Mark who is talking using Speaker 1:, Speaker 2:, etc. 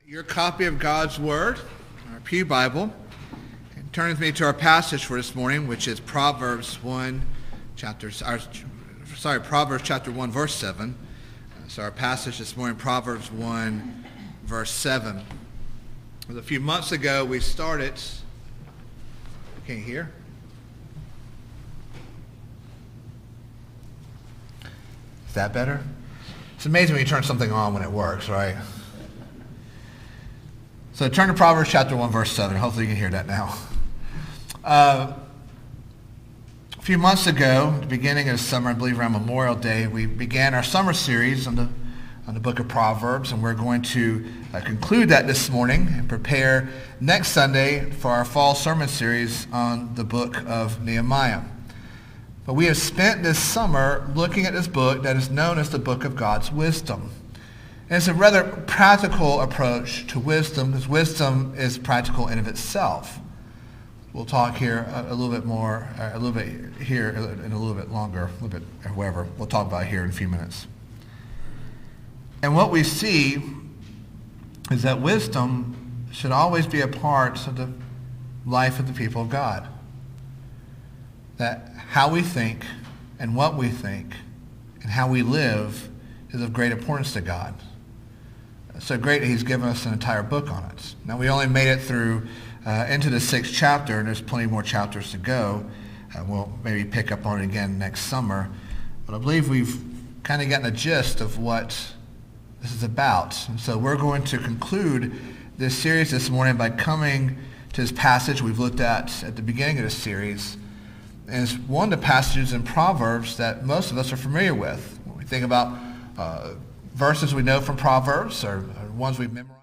Speaker 1: Your copy of God's Word, our Pew Bible, and turn with me to our passage for this morning, which is Proverbs chapter 1, verse 7. So our passage this morning, Proverbs 1, verse 7. A few months ago, we started, can't hear? Is that better? It's amazing when you turn something on when it works, right? So turn to Proverbs chapter 1, verse 7. Hopefully you can hear that now. A few months ago, at the beginning of summer, I believe around Memorial Day, we began our summer series on the book of Proverbs, and we're going to conclude that this morning and prepare next Sunday for our fall sermon series on the book of Nehemiah. But we have spent this summer looking at this book that is known as the book of God's wisdom. And it's a rather practical approach to wisdom, because wisdom is practical in of itself. We'll talk here a little bit more, a little bit here in a little bit longer, a little bit, however, we'll talk about it here in a few minutes. And what we see is that wisdom should always be a part of the life of the people of God. That how we think and what we think and how we live is of great importance to God. So great that he's given us an entire book on it. Now, we only made it through into the 6th chapter, and there's plenty more chapters to go. We'll maybe pick up on it again next summer. But I believe we've kind of gotten a gist of what this is about. And so we're going to conclude this series this morning by coming to this passage we've looked at the beginning of this series. And it's one of the passages in Proverbs that most of us are familiar with. When we think about verses we know from Proverbs or ones we've memorized.